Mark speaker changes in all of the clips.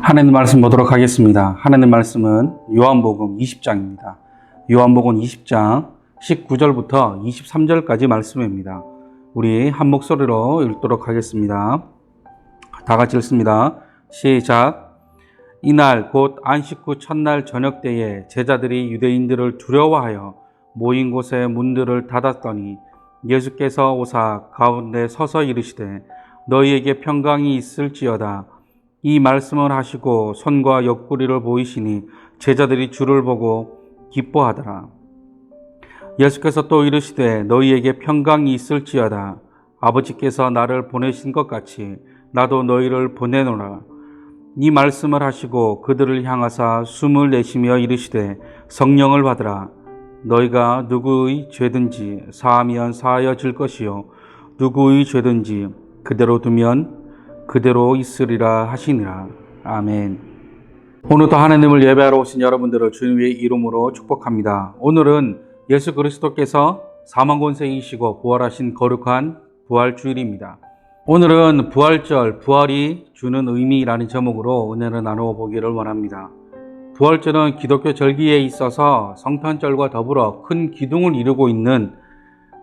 Speaker 1: 하나님 말씀 보도록 하겠습니다. 하나님 말씀은 요한복음 20장입니다. 요한복음 20장 19절부터 23절까지 말씀입니다. 우리 한 목소리로 읽도록 하겠습니다. 다 같이 읽습니다. 시작. 이날 곧 안식 후 첫날 저녁 때에 제자들이 유대인들을 두려워하여 모인 곳에 문들을 닫았더니 예수께서 오사 가운데 서서 이르시되 너희에게 평강이 있을지어다. 이 말씀을 하시고 손과 옆구리를 보이시니 제자들이 주를 보고 기뻐하더라. 예수께서 또 이르시되 너희에게 평강이 있을지어다. 아버지께서 나를 보내신 것 같이 나도 너희를 보내노라. 이 말씀을 하시고 그들을 향하사 숨을 내쉬며 이르시되 성령을 받으라. 너희가 누구의 죄든지 사하면 사하여질 것이요 누구의 죄든지 그대로 두면 그대로 있으리라 하시니라. 아멘. 오늘도 하나님을 예배하러 오신 여러분들을 주님의 이름으로 축복합니다. 오늘은 예수 그리스도께서 사망 권세 이기시고 부활하신 거룩한 부활주일입니다. 오늘은 부활절, 부활이 주는 의미라는 제목으로 은혜를 나누어 보기를 원합니다. 부활절은 기독교 절기에 있어서 성탄절과 더불어 큰 기둥을 이루고 있는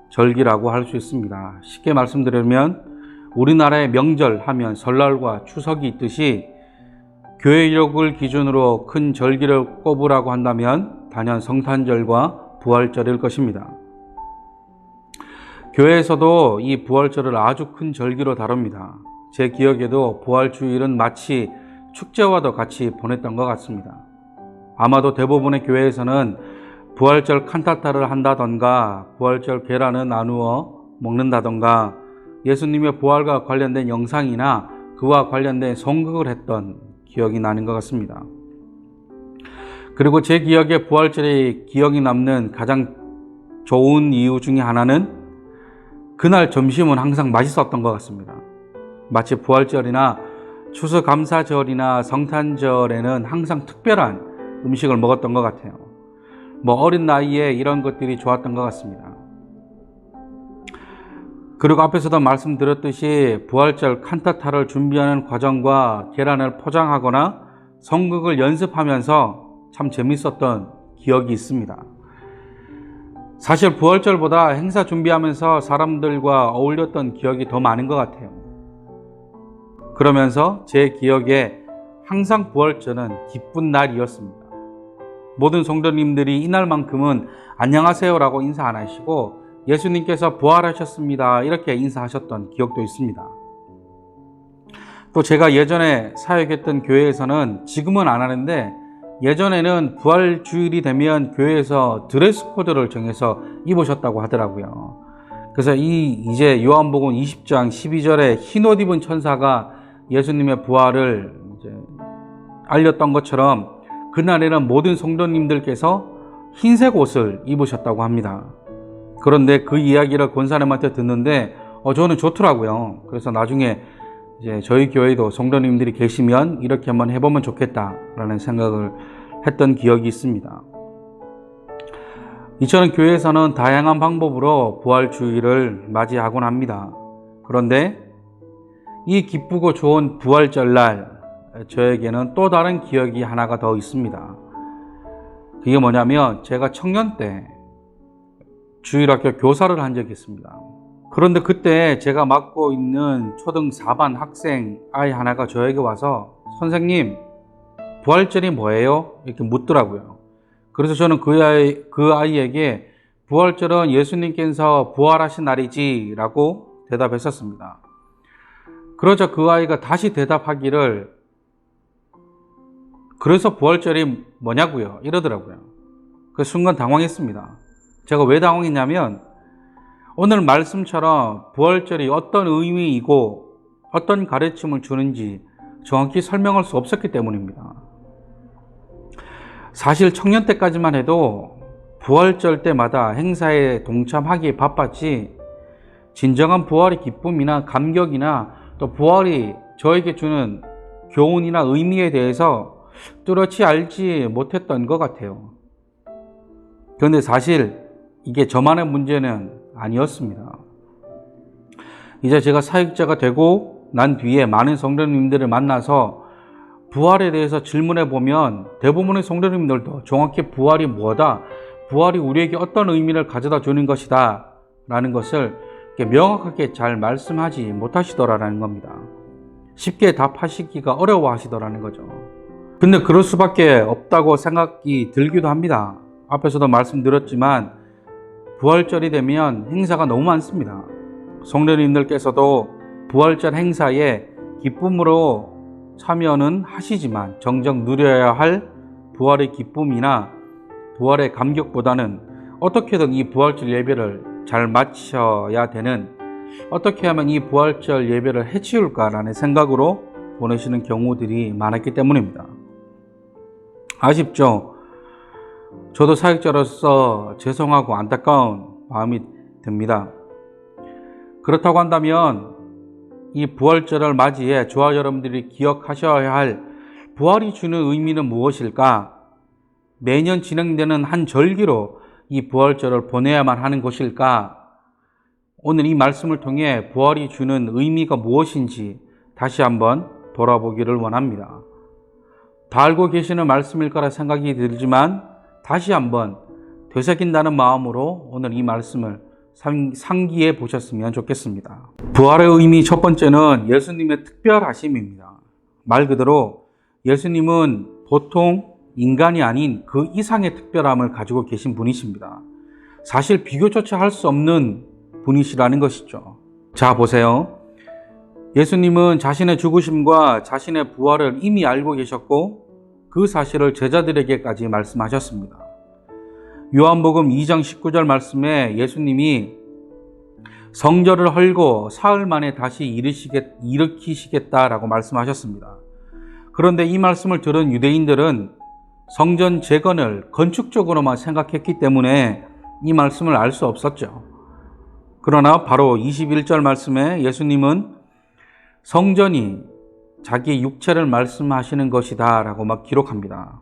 Speaker 1: 절기라고 할 수 있습니다. 쉽게 말씀드리면 우리나라의 명절 하면 설날과 추석이 있듯이 교회력을 기준으로 큰 절기를 꼽으라고 한다면 단연 성탄절과 부활절일 것입니다. 교회에서도 이 부활절을 아주 큰 절기로 다룹니다. 제 기억에도 부활주일은 마치 축제와도 같이 보냈던 것 같습니다. 아마도 대부분의 교회에서는 부활절 칸타타를 한다던가 부활절 계란을 나누어 먹는다던가 예수님의 부활과 관련된 영상이나 그와 관련된 성극을 했던 기억이 나는 것 같습니다. 그리고 제 기억에 부활절에 기억이 남는 가장 좋은 이유 중에 하나는 그날 점심은 항상 맛있었던 것 같습니다. 마치 부활절이나 추수감사절이나 성탄절에는 항상 특별한 음식을 먹었던 것 같아요. 어린 나이에 이런 것들이 좋았던 것 같습니다. 그리고 앞에서도 말씀드렸듯이 부활절 칸타타를 준비하는 과정과 계란을 포장하거나 성극을 연습하면서 참 재밌었던 기억이 있습니다. 사실 부활절보다 행사 준비하면서 사람들과 어울렸던 기억이 더 많은 것 같아요. 그러면서 제 기억에 항상 부활절은 기쁜 날이었습니다. 모든 성도님들이 이날만큼은 안녕하세요라고 인사 안 하시고 예수님께서 부활하셨습니다 이렇게 인사하셨던 기억도 있습니다. 또 제가 예전에 사역했던 교회에서는 지금은 안 하는데 예전에는 부활주일이 되면 교회에서 드레스 코드를 정해서 입으셨다고 하더라고요. 그래서 이제 요한복음 20장 12절에 흰 옷 입은 천사가 예수님의 부활을 알렸던 것처럼 그날에는 모든 성도님들께서 흰색 옷을 입으셨다고 합니다. 그런데 그 이야기를 권사님한테 듣는데 저는 좋더라고요. 그래서 나중에 이제 저희 교회도 성도님들이 계시면 이렇게 한번 해보면 좋겠다라는 생각을 했던 기억이 있습니다. 이처럼 교회에서는 다양한 방법으로 부활주일을 맞이하곤 합니다. 그런데 이 기쁘고 좋은 부활절날 저에게는 또 다른 기억이 하나가 더 있습니다. 그게 뭐냐면 제가 청년 때 주일학교 교사를 한 적이 있습니다. 그런데 그때 제가 맡고 있는 초등 4반 학생 아이 하나가 저에게 와서 선생님 부활절이 뭐예요? 이렇게 묻더라고요. 그래서 저는 그 아이에게 부활절은 예수님께서 부활하신 날이지 라고 대답했었습니다. 그러자 그 아이가 다시 대답하기를 그래서 부활절이 뭐냐고요? 이러더라고요. 그 순간 당황했습니다. 제가 왜 당황했냐면 오늘 말씀처럼 부활절이 어떤 의미이고 어떤 가르침을 주는지 정확히 설명할 수 없었기 때문입니다. 사실 청년 때까지만 해도 부활절 때마다 행사에 동참하기에 바빴지 진정한 부활의 기쁨이나 감격이나 또 부활이 저에게 주는 교훈이나 의미에 대해서 뚜렷이 알지 못했던 것 같아요. 그런데 사실 이게 저만의 문제는 아니었습니다. 이제 제가 사역자가 되고 난 뒤에 많은 성도님들을 만나서 부활에 대해서 질문해 보면 대부분의 성도님들도 정확히 부활이 뭐다, 부활이 우리에게 어떤 의미를 가져다 주는 것이다 라는 것을 명확하게 잘 말씀하지 못하시더라라는 겁니다. 쉽게 답하시기가 어려워 하시더라는 거죠. 근데 그럴 수밖에 없다고 생각이 들기도 합니다. 앞에서도 말씀드렸지만 부활절이 되면 행사가 너무 많습니다. 성도님들께서도 부활절 행사에 기쁨으로 참여는 하시지만 정작 누려야 할 부활의 기쁨이나 부활의 감격보다는 어떻게든 이 부활절 예배를 잘 마쳐야 되는, 어떻게 하면 이 부활절 예배를 해치울까라는 생각으로 보내시는 경우들이 많았기 때문입니다. 아쉽죠? 저도 사역자로서 죄송하고 안타까운 마음이 듭니다. 그렇다고 한다면 이 부활절을 맞이해 저와 여러분들이 기억하셔야 할 부활이 주는 의미는 무엇일까? 매년 진행되는 한 절기로 이 부활절을 보내야만 하는 것일까? 오늘 이 말씀을 통해 부활이 주는 의미가 무엇인지 다시 한번 돌아보기를 원합니다. 다 알고 계시는 말씀일 거라 생각이 들지만 다시 한번 되새긴다는 마음으로 오늘 이 말씀을 상기해 보셨으면 좋겠습니다. 부활의 의미 첫 번째는 예수님의 특별하심입니다. 말 그대로 예수님은 보통 인간이 아닌 그 이상의 특별함을 가지고 계신 분이십니다. 사실 비교조차 할 수 없는 분이시라는 것이죠. 자, 보세요. 예수님은 자신의 죽으심과 자신의 부활을 이미 알고 계셨고 그 사실을 제자들에게까지 말씀하셨습니다. 요한복음 2장 19절 말씀에 예수님이 성전을 헐고 사흘 만에 다시 일으키시겠다라고 말씀하셨습니다. 그런데 이 말씀을 들은 유대인들은 성전 재건을 건축적으로만 생각했기 때문에 이 말씀을 알 수 없었죠. 그러나 바로 21절 말씀에 예수님은 성전이 자기 육체를 말씀하시는 것이다 라고 막 기록합니다.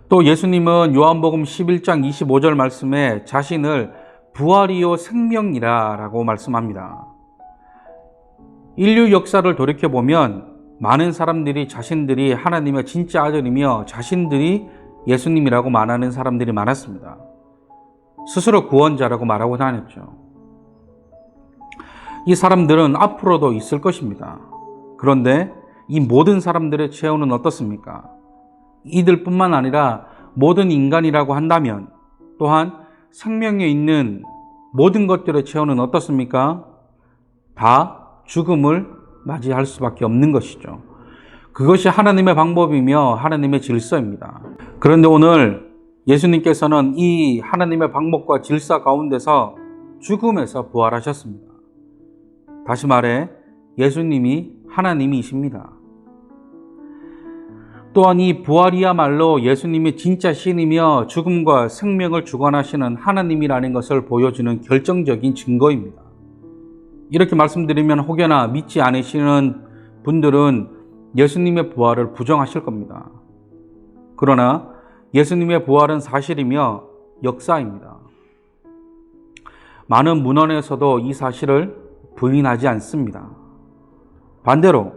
Speaker 1: 또 예수님은 요한복음 11장 25절 말씀에 자신을 부활이요 생명이라 라고 말씀합니다. 인류 역사를 돌이켜보면 많은 사람들이 자신들이 하나님의 진짜 아들이며 자신들이 예수님이라고 말하는 사람들이 많았습니다. 스스로 구원자라고 말하고 다녔죠. 이 사람들은 앞으로도 있을 것입니다. 그런데 이 모든 사람들의 최후는 어떻습니까? 이들뿐만 아니라 모든 인간이라고 한다면 또한 생명에 있는 모든 것들의 최후는 어떻습니까? 다 죽음을 맞이할 수밖에 없는 것이죠. 그것이 하나님의 방법이며 하나님의 질서입니다. 그런데 오늘 예수님께서는 이 하나님의 방법과 질서 가운데서 죽음에서 부활하셨습니다. 다시 말해 예수님이 하나님이십니다. 또한 이 부활이야말로 예수님이 진짜 신이며 죽음과 생명을 주관하시는 하나님이라는 것을 보여주는 결정적인 증거입니다. 이렇게 말씀드리면 혹여나 믿지 않으시는 분들은 예수님의 부활을 부정하실 겁니다. 그러나 예수님의 부활은 사실이며 역사입니다. 많은 문헌에서도 이 사실을 부인하지 않습니다. 반대로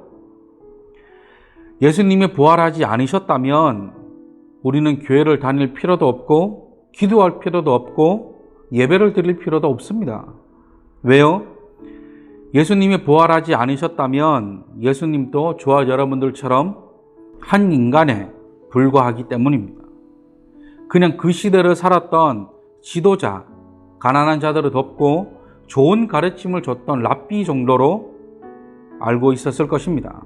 Speaker 1: 예수님이 부활하지 않으셨다면 우리는 교회를 다닐 필요도 없고 기도할 필요도 없고 예배를 드릴 필요도 없습니다. 왜요? 예수님이 부활하지 않으셨다면 예수님도 저와 여러분들처럼 한 인간에 불과하기 때문입니다. 그냥 그 시대를 살았던 지도자, 가난한 자들을 돕고 좋은 가르침을 줬던 랍비 정도로 알고 있었을 것입니다.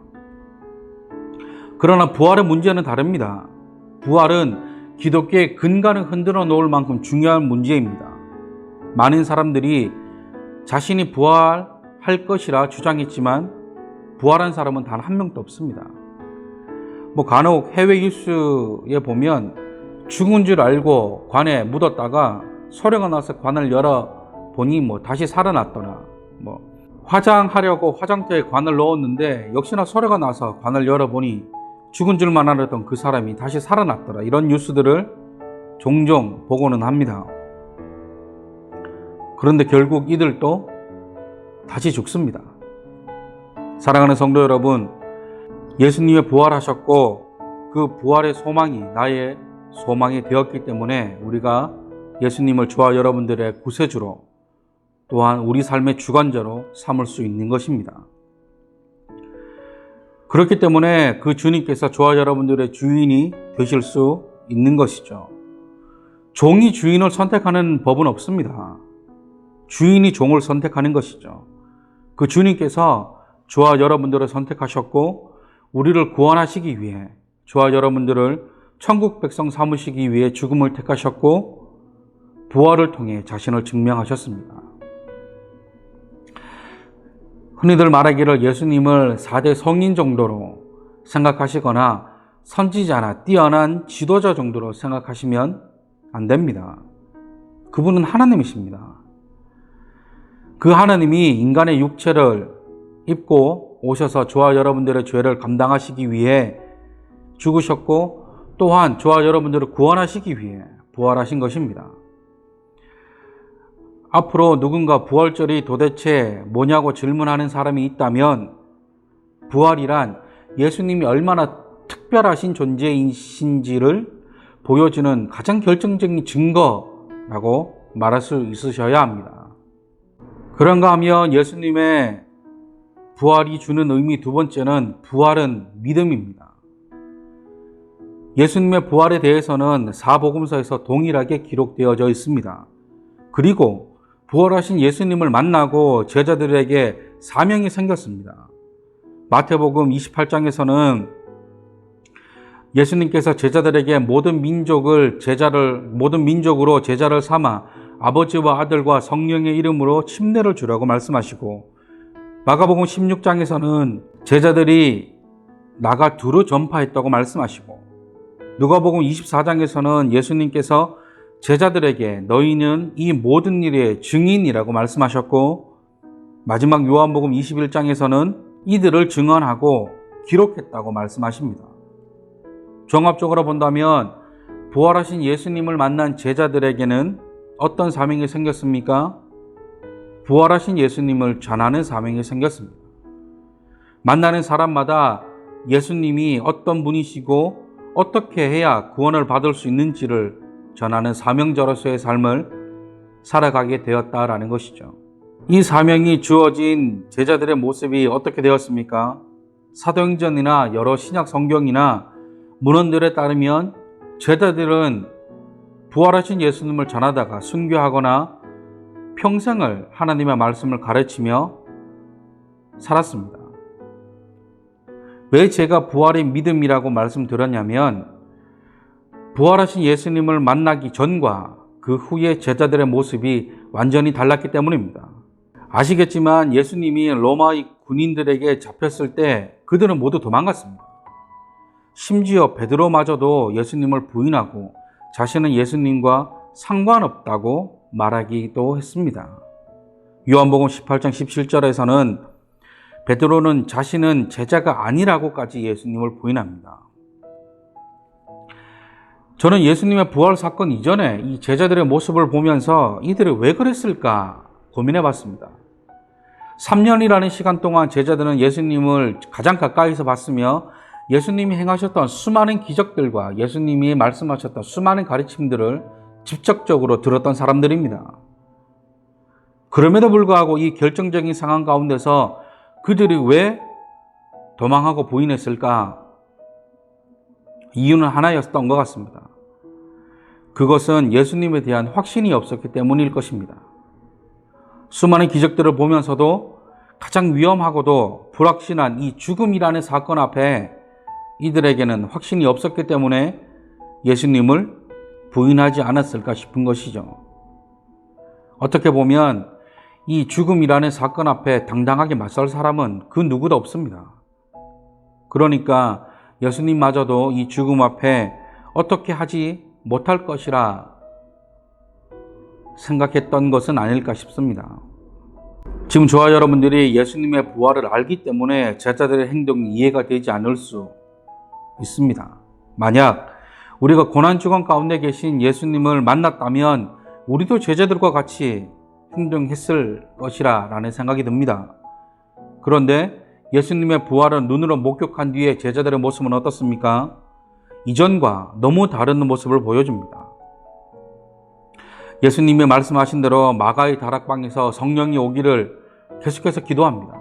Speaker 1: 그러나 부활의 문제는 다릅니다. 부활은 기독교의 근간을 흔들어 놓을 만큼 중요한 문제입니다. 많은 사람들이 자신이 부활할 것이라 주장했지만 부활한 사람은 단 한 명도 없습니다. 간혹 해외 뉴스에 보면 죽은 줄 알고 관에 묻었다가 소리가 나서 관을 열어보니 다시 살아났더라. 화장하려고 화장터에 관을 넣었는데 역시나 소리가 나서 관을 열어보니 죽은 줄만 알았던 그 사람이 다시 살아났더라. 이런 뉴스들을 종종 보고는 합니다. 그런데 결국 이들도 다시 죽습니다. 사랑하는 성도 여러분, 예수님이 부활하셨고 그 부활의 소망이 나의 소망이 되었기 때문에 우리가 예수님을 저와 여러분들의 구세주로 또한 우리 삶의 주관자로 삼을 수 있는 것입니다. 그렇기 때문에 그 주님께서 저와 여러분들의 주인이 되실 수 있는 것이죠. 종이 주인을 선택하는 법은 없습니다. 주인이 종을 선택하는 것이죠. 그 주님께서 저와 여러분들을 선택하셨고 우리를 구원하시기 위해 저와 여러분들을 천국 백성 삼으시기 위해 죽음을 택하셨고 부활을 통해 자신을 증명하셨습니다. 흔히들 말하기를 예수님을 4대 성인 정도로 생각하시거나 선지자나 뛰어난 지도자 정도로 생각하시면 안 됩니다. 그분은 하나님이십니다. 그 하나님이 인간의 육체를 입고 오셔서 저와 여러분들의 죄를 감당하시기 위해 죽으셨고 또한 저와 여러분들을 구원하시기 위해 부활하신 것입니다. 앞으로 누군가 부활절이 도대체 뭐냐고 질문하는 사람이 있다면 부활이란 예수님이 얼마나 특별하신 존재이신지를 보여주는 가장 결정적인 증거라고 말할 수 있으셔야 합니다. 그런가 하면 예수님의 부활이 주는 의미 두 번째는 부활은 믿음입니다. 예수님의 부활에 대해서는 사복음서에서 동일하게 기록되어져 있습니다. 그리고 부활하신 예수님을 만나고 제자들에게 사명이 생겼습니다. 마태복음 28장에서는 예수님께서 제자들에게 모든 민족으로 제자를 삼아 아버지와 아들과 성령의 이름으로 침례를 주라고 말씀하시고 마가복음 16장에서는 제자들이 나가 두루 전파했다고 말씀하시고 누가복음 24장에서는 예수님께서 제자들에게 너희는 이 모든 일의 증인이라고 말씀하셨고 마지막 요한복음 21장에서는 이들을 증언하고 기록했다고 말씀하십니다. 종합적으로 본다면 부활하신 예수님을 만난 제자들에게는 어떤 사명이 생겼습니까? 부활하신 예수님을 전하는 사명이 생겼습니다. 만나는 사람마다 예수님이 어떤 분이시고 어떻게 해야 구원을 받을 수 있는지를 전하는 사명자로서의 삶을 살아가게 되었다라는 것이죠. 이 사명이 주어진 제자들의 모습이 어떻게 되었습니까? 사도행전이나 여러 신약 성경이나 문헌들에 따르면 제자들은 부활하신 예수님을 전하다가 순교하거나 평생을 하나님의 말씀을 가르치며 살았습니다. 왜 제가 부활의 믿음이라고 말씀드렸냐면 부활하신 예수님을 만나기 전과 그 후에 제자들의 모습이 완전히 달랐기 때문입니다. 아시겠지만 예수님이 로마의 군인들에게 잡혔을 때 그들은 모두 도망갔습니다. 심지어 베드로마저도 예수님을 부인하고 자신은 예수님과 상관없다고 말하기도 했습니다. 요한복음 18장 17절에서는 베드로는 자신은 제자가 아니라고까지 예수님을 부인합니다. 저는 예수님의 부활 사건 이전에 이 제자들의 모습을 보면서 이들이 왜 그랬을까 고민해 봤습니다. 3년이라는 시간 동안 제자들은 예수님을 가장 가까이서 봤으며 예수님이 행하셨던 수많은 기적들과 예수님이 말씀하셨던 수많은 가르침들을 직접적으로 들었던 사람들입니다. 그럼에도 불구하고 이 결정적인 상황 가운데서 그들이 왜 도망하고 부인했을까? 이유는 하나였던 것 같습니다. 그것은 예수님에 대한 확신이 없었기 때문일 것입니다. 수많은 기적들을 보면서도 가장 위험하고도 불확실한 이 죽음이라는 사건 앞에 이들에게는 확신이 없었기 때문에 예수님을 부인하지 않았을까 싶은 것이죠. 어떻게 보면 이 죽음이라는 사건 앞에 당당하게 맞설 사람은 그 누구도 없습니다. 그러니까 예수님마저도 이 죽음 앞에 어떻게 하지 못할 것이라 생각했던 것은 아닐까 싶습니다. 지금 저와 여러분들이 예수님의 부활을 알기 때문에 제자들의 행동이 이해가 되지 않을 수 있습니다. 만약 우리가 고난주간 가운데 계신 예수님을 만났다면 우리도 제자들과 같이 행동했을 것이라 라는 생각이 듭니다. 그런데 예수님의 부활을 눈으로 목격한 뒤에 제자들의 모습은 어떻습니까? 이전과 너무 다른 모습을 보여줍니다. 예수님이 말씀하신 대로 마가의 다락방에서 성령이 오기를 계속해서 기도합니다.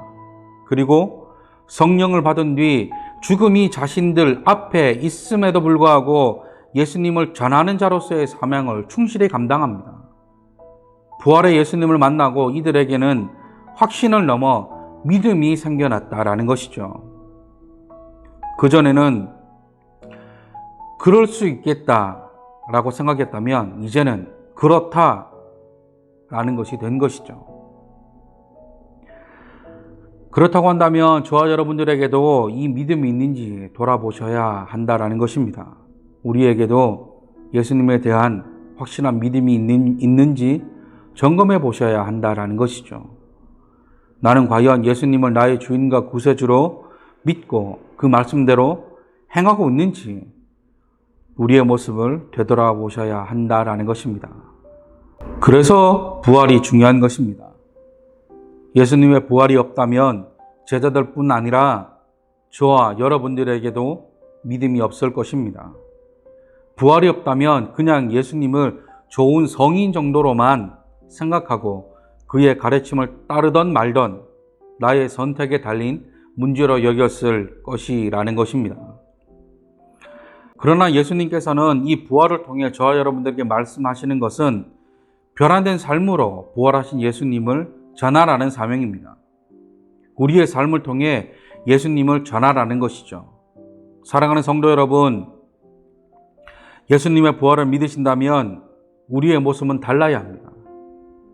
Speaker 1: 그리고 성령을 받은 뒤 죽음이 자신들 앞에 있음에도 불구하고 예수님을 전하는 자로서의 사명을 충실히 감당합니다. 부활의 예수님을 만나고 이들에게는 확신을 넘어 믿음이 생겨났다라는 것이죠. 그전에는 그럴 수 있겠다라고 생각했다면 이제는 그렇다라는 것이 된 것이죠. 그렇다고 한다면 저와 여러분들에게도 이 믿음이 있는지 돌아보셔야 한다라는 것입니다. 우리에게도 예수님에 대한 확실한 믿음이 있는지 점검해 보셔야 한다라는 것이죠. 나는 과연 예수님을 나의 주인과 구세주로 믿고 그 말씀대로 행하고 있는지 우리의 모습을 되돌아보셔야 한다라는 것입니다. 그래서 부활이 중요한 것입니다. 예수님의 부활이 없다면 제자들뿐 아니라 저와 여러분들에게도 믿음이 없을 것입니다. 부활이 없다면 그냥 예수님을 좋은 성인 정도로만 생각하고 그의 가르침을 따르던 말던 나의 선택에 달린 문제로 여겼을 것이라는 것입니다. 그러나 예수님께서는 이 부활을 통해 저와 여러분들에게 말씀하시는 것은 변화된 삶으로 부활하신 예수님을 전하라는 사명입니다. 우리의 삶을 통해 예수님을 전하라는 것이죠. 사랑하는 성도 여러분, 예수님의 부활을 믿으신다면 우리의 모습은 달라야 합니다.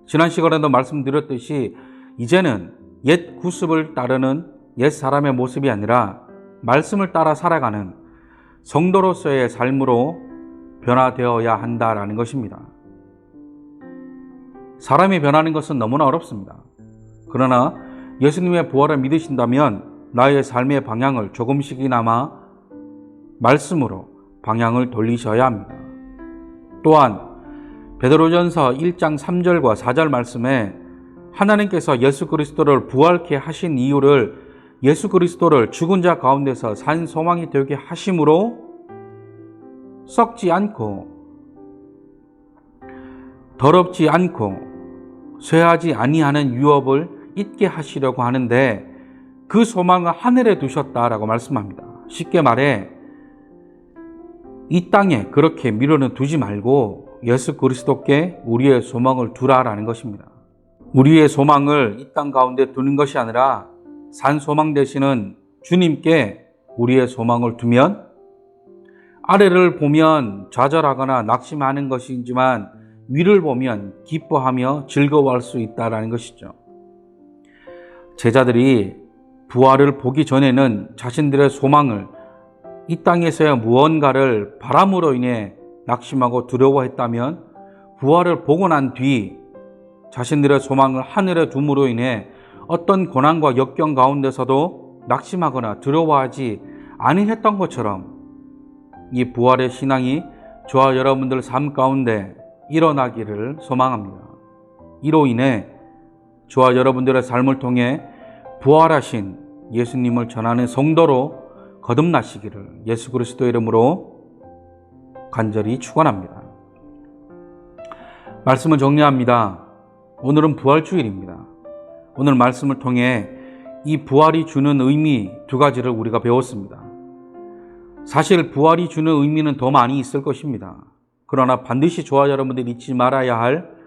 Speaker 1: 지난 시간에도 말씀드렸듯이 이제는 옛 구습을 따르는 옛 사람의 모습이 아니라 말씀을 따라 살아가는 성도로서의 삶으로 변화되어야 한다라는 것입니다. 사람이 변하는 것은 너무나 어렵습니다. 그러나 예수님의 부활을 믿으신다면 나의 삶의 방향을 조금씩이나마 말씀으로 방향을 돌리셔야 합니다. 또한 베드로전서 1장 3절과 4절 말씀에 하나님께서 예수 그리스도를 부활케 하신 이유를 예수 그리스도를 죽은 자 가운데서 산 소망이 되게 하심으로 썩지 않고 더럽지 않고 쇠하지 아니하는 유업을 잊게 하시려고 하는데 그 소망을 하늘에 두셨다라고 말씀합니다. 쉽게 말해 이 땅에 그렇게 미련을 두지 말고 예수 그리스도께 우리의 소망을 두라라는 것입니다. 우리의 소망을 이 땅 가운데 두는 것이 아니라 산 소망 되시는 주님께 우리의 소망을 두면 아래를 보면 좌절하거나 낙심하는 것이지만 위를 보면 기뻐하며 즐거워할 수 있다는 것이죠. 제자들이 부활을 보기 전에는 자신들의 소망을 이 땅에서의 무언가를 바람으로 인해 낙심하고 두려워했다면 부활을 보고 난 뒤 자신들의 소망을 하늘에 둠으로 인해 어떤 고난과 역경 가운데서도 낙심하거나 두려워하지 아니했던 것처럼 이 부활의 신앙이 저와 여러분들 삶 가운데 일어나기를 소망합니다. 이로 인해 저와 여러분들의 삶을 통해 부활하신 예수님을 전하는 성도로 거듭나시기를 예수 그리스도 이름으로 간절히 축원합니다. 말씀을 정리합니다. 오늘은 부활주일입니다. 오늘 말씀을 통해 이 부활이 주는 의미 두 가지를 우리가 배웠습니다. 사실 부활이 주는 의미는 더 많이 있을 것입니다. 그러나 반드시 저와 여러분들이 잊지 말아야 할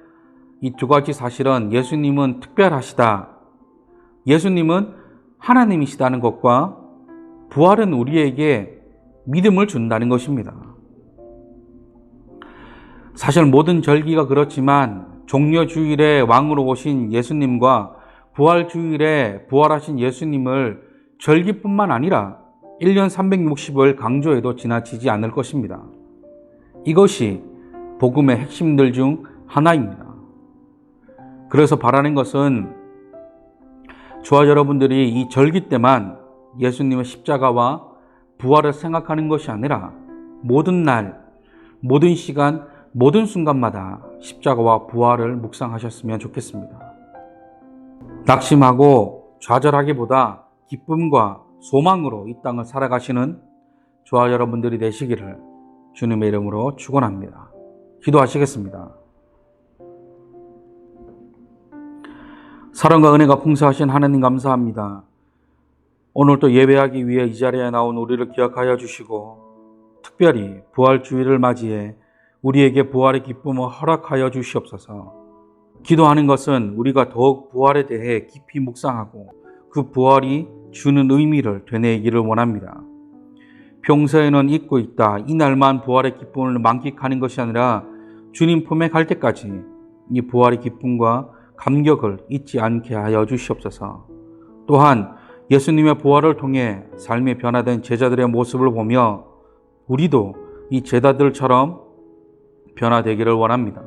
Speaker 1: 이 두 가지 사실은 예수님은 특별하시다. 예수님은 하나님이시다는 것과 부활은 우리에게 믿음을 준다는 것입니다. 사실 모든 절기가 그렇지만 종려주일에 왕으로 오신 예수님과 부활주일에 부활하신 예수님을 절기뿐만 아니라 1년 360을 강조해도 지나치지 않을 것입니다. 이것이 복음의 핵심들 중 하나입니다. 그래서 바라는 것은 저와 여러분들이 이 절기 때만 예수님의 십자가와 부활을 생각하는 것이 아니라 모든 날, 모든 시간, 모든 순간마다 십자가와 부활을 묵상하셨으면 좋겠습니다. 낙심하고 좌절하기보다 기쁨과 소망으로 이 땅을 살아가시는 저와 여러분들이 되시기를 주님의 이름으로 축원합니다. 기도하시겠습니다. 사랑과 은혜가 풍성하신 하나님 감사합니다. 오늘 또 예배하기 위해 이 자리에 나온 우리를 기억하여 주시고 특별히 부활주의를 맞이해 우리에게 부활의 기쁨을 허락하여 주시옵소서. 기도하는 것은 우리가 더욱 부활에 대해 깊이 묵상하고 그 부활이 주는 의미를 되뇌이기를 원합니다. 평소에는 잊고 있다. 이날만 부활의 기쁨을 만끽하는 것이 아니라 주님 품에 갈 때까지 이 부활의 기쁨과 감격을 잊지 않게 하여 주시옵소서. 또한 예수님의 부활을 통해 삶이 변화된 제자들의 모습을 보며 우리도 이 제자들처럼 변화되기를 원합니다.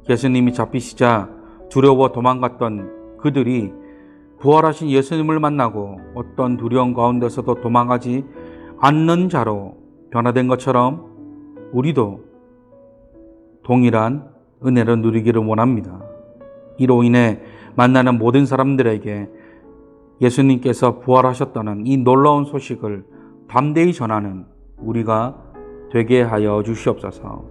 Speaker 1: 예수님이 잡히시자 두려워 도망갔던 그들이 부활하신 예수님을 만나고 어떤 두려움 가운데서도 도망가지 않는 자로 변화된 것처럼 우리도 동일한 은혜를 누리기를 원합니다. 이로 인해 만나는 모든 사람들에게 예수님께서 부활하셨다는 이 놀라운 소식을 담대히 전하는 우리가 되게 하여 주시옵소서.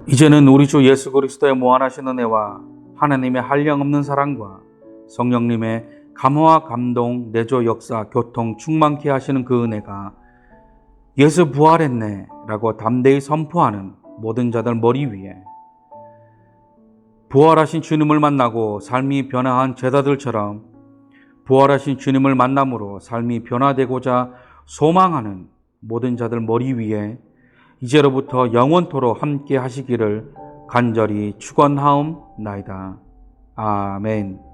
Speaker 1: 이제는 우리 주 예수 그리스도의 무한하신 은혜와 하나님의 한량없는 사랑과 성령님의 감화와 감동, 내조 역사, 교통 충만케 하시는 그 은혜가 예수 부활했네 라고 담대히 선포하는 모든 자들 머리 위에 부활하신 주님을 만나고 삶이 변화한 제자들처럼 부활하신 주님을 만남으로 삶이 변화되고자 소망하는 모든 자들 머리 위에 이제로부터 영원토록 함께 하시기를 간절히 축원하옵나이다. 아멘.